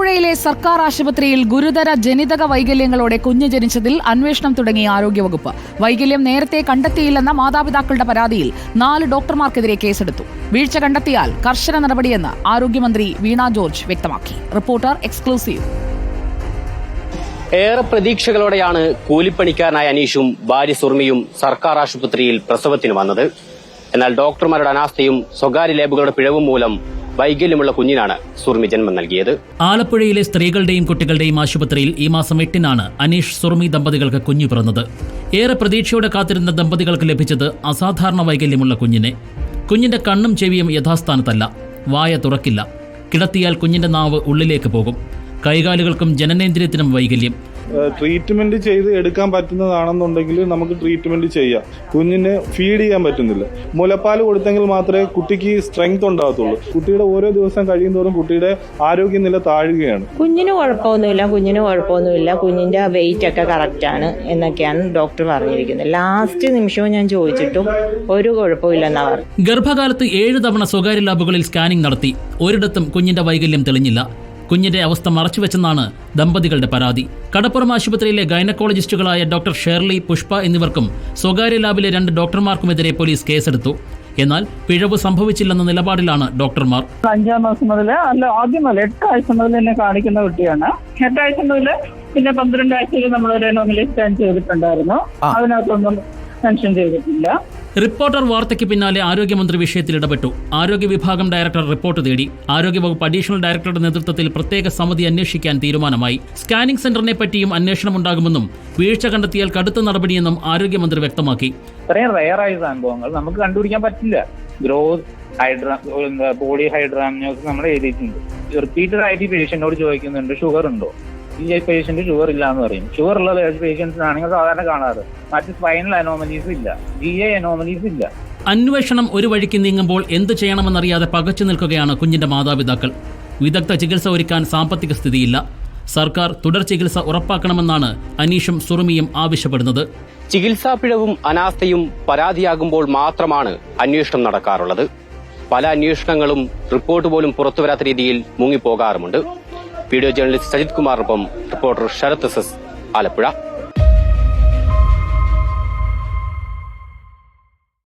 ആലപ്പുഴയിലെ സർക്കാർ ആശുപത്രിയിൽ ഗുരുതര ജനിതക വൈകല്യങ്ങളോടെ കുഞ്ഞ് ജനിച്ചതിൽ അന്വേഷണം തുടങ്ങി ആരോഗ്യവകുപ്പ്. വൈകല്യം നേരത്തെ കണ്ടെത്തിയില്ലെന്ന മാതാപിതാക്കളുടെ പരാതിയിൽ 4 ഡോക്ടർമാർക്കെതിരെ കേസെടുത്തു. വീഴ്ച കണ്ടെത്തിയാൽ കർശന നടപടിയെന്ന് ആരോഗ്യമന്ത്രി വീണ ജോർജ് വ്യക്തമാക്കി. Reporter exclusive. ഏറെ പ്രതീക്ഷകളോടെയാണ് കൂലിപ്പണിക്കാരനായ അനീഷും ഭാര്യ സുർമിയും സർക്കാർ ആശുപത്രിയിൽ പ്രസവത്തിന് വന്നത്. എന്നാൽ ഡോക്ടർമാരുടെ അനാസ്ഥയും സ്വകാര്യ ലാബുകളുടെ പിഴവും മൂലം വൈകല്യമുള്ള കുഞ്ഞിനാണ് സുർമി ജന്മം നൽകിയത്. ആലപ്പുഴയിലെ സ്ത്രീകളുടെയും കുട്ടികളുടെയും ആശുപത്രിയിൽ ഈ മാസം 8-നാണ് അനീഷ് സുർമി ദമ്പതികൾക്ക് കുഞ്ഞു പിറന്നത്. ഏറെ പ്രതീക്ഷയോടെ കാത്തിരുന്ന ദമ്പതികൾക്ക് ലഭിച്ചത് അസാധാരണ വൈകല്യമുള്ള കുഞ്ഞിനെ. കുഞ്ഞിന്റെ കണ്ണും ചെവിയും യഥാസ്ഥാനത്തല്ല. വായ തുറക്കില്ല. കിടത്തിയാൽ കുഞ്ഞിന്റെ നാവ് ഉള്ളിലേക്ക് പോകും. കൈകാലുകൾക്കും ജനനേന്ദ്രിയത്തിനും വൈകല്യം. ട്രീറ്റ്മെന്റ് ചെയ്ത് എടുക്കാൻ പറ്റുന്നതാണെന്നുണ്ടെങ്കിൽ നമുക്ക് ട്രീറ്റ്മെന്റ് ചെയ്യാം. കുഞ്ഞിന് ഫീഡ് ചെയ്യാൻ പറ്റുന്നില്ല. മുലപ്പാൽ കൊടുത്തെങ്കിൽ മാത്രമേ കുട്ടിക്ക് സ്ട്രെങ്ത് ഉണ്ടാകത്തുള്ളൂ. കുട്ടിയുടെ ഓരോ ദിവസം കഴിയുന്തോറും കുട്ടിയുടെ ആരോഗ്യനില താഴുകയാണ്. കുഞ്ഞിന് കുഴപ്പമൊന്നുമില്ല. കുഞ്ഞിന്റെ വെയിറ്റ് ഒക്കെ കറക്റ്റാണ് എന്നൊക്കെയാണ് ഡോക്ടർ പറഞ്ഞിരിക്കുന്നത്. ലാസ്റ്റ് നിമിഷവും ഞാൻ ചോദിച്ചിട്ടും ഒരു കുഴപ്പമില്ലെന്നാ പറഞ്ഞു. ഗർഭകാലത്ത് 7 തവണ സ്വകാര്യ ലാബുകളിൽ സ്കാനിംഗ് നടത്തി. ഒരിടത്തും കുഞ്ഞിന്റെ വൈകല്യം തെളിഞ്ഞില്ല. കുഞ്ഞിന്റെ അവസ്ഥ മറച്ചുവെച്ചെന്നാണ് ദമ്പതികളുടെ പരാതി. കടപ്പുറം ആശുപത്രിയിലെ ഗൈനക്കോളജിസ്റ്റുകളായ ഡോക്ടർ ഷേർലി, പുഷ്പ എന്നിവർക്കും സ്വകാര്യ ലാബിലെ 2 ഡോക്ടർമാർക്കുമെതിരെ പോലീസ് കേസെടുത്തു. എന്നാൽ പിഴവ് സംഭവിച്ചില്ലെന്ന നിലപാടിലാണ് ഡോക്ടർമാർ. 5-ാം മാസം മുതൽ ആദ്യമല്ല 8 ആഴ്ച മുതൽ എന്നെ കാണിക്കുന്ന കുട്ടിയാണ്. 8 ആഴ്ച മുതൽ പിന്നെ 12 ആഴ്ചയിൽ നമ്മളൊരു അനോമലി സ്കാൻ ചെയ്തിട്ടുണ്ടായിരുന്നു. അതിനകത്തൊന്നും മെൻഷൻ ചെയ്തിട്ടില്ല. റിപ്പോർട്ടർ വാർത്തയ്ക്ക് പിന്നാലെ ആരോഗ്യമന്ത്രി വിഷയത്തിൽ ഇടപെട്ടു. ആരോഗ്യ വിഭാഗം ഡയറക്ടർ റിപ്പോർട്ട് തേടി. ആരോഗ്യവകുപ്പ് അഡീഷണൽ ഡയറക്ടറുടെ നേതൃത്വത്തിൽ പ്രത്യേക സമിതി അന്വേഷിക്കാൻ തീരുമാനമായി. സ്കാനിംഗ് സെന്ററിനെ പറ്റിയും അന്വേഷണമുണ്ടാകുമെന്നും വീഴ്ച കണ്ടെത്തിയാൽ കടുത്ത നടപടിയെന്നും ആരോഗ്യമന്ത്രി വ്യക്തമാക്കി. ഇത്രയും റെയറായ സംഭവങ്ങൾ നമുക്ക് കണ്ടുപിടിക്കാൻ പറ്റില്ല. ഗ്രോത്ത് ബോഡി ഹൈഡ്രാമിനോസ് നമ്മൾ എഴുതിയിട്ടുണ്ട്. റിപ്പീറ്റഡ് ആയിട്ട് ഈ പേഷ്യന്റിനോട് ചോദിക്കുന്നുണ്ട് ഷുഗർ ഉണ്ടോ. ഈ പേഷ്യന്റ് ഷുഗർ ഇല്ല എന്ന് പറയും. ഷുഗർ ഉള്ള പേഷ്യൻസിനാണെങ്കിൽ സാധാരണ കാണാറ്. മറ്റ് സ്പൈനൽ അനോമലീസ് ഇല്ല, GI അനോമലീസ് ഇല്ല. അന്വേഷണം ഒരു വഴിക്ക് നീങ്ങുമ്പോൾ എന്ത് ചെയ്യണമെന്നറിയാതെ പകച്ചു നിൽക്കുകയാണ് കുഞ്ഞിന്റെ മാതാപിതാക്കൾ. വിദഗ്ധ ചികിത്സ ഒരുക്കാൻ സാമ്പത്തിക സ്ഥിതിയില്ല. സർക്കാർ തുടർ ചികിത്സ ഉറപ്പാക്കണമെന്നാണ് അനീഷും സുറുമിയും ആവശ്യപ്പെടുന്നത്. ചികിത്സാ പിഴവും അനാസ്ഥയും പരാതിയാകുമ്പോൾ മാത്രമാണ് അന്വേഷണം നടക്കാറുള്ളത്. പല അന്വേഷണങ്ങളും റിപ്പോർട്ട് പോലും പുറത്തുവരാത്ത രീതിയിൽ മുങ്ങിപ്പോകാറുമുണ്ട്. വീഡിയോ ജേർണലിസ്റ്റ് സജിത് കുമാറിനൊപ്പം റിപ്പോർട്ടർ ശരത് എസ്, ആലപ്പുഴ.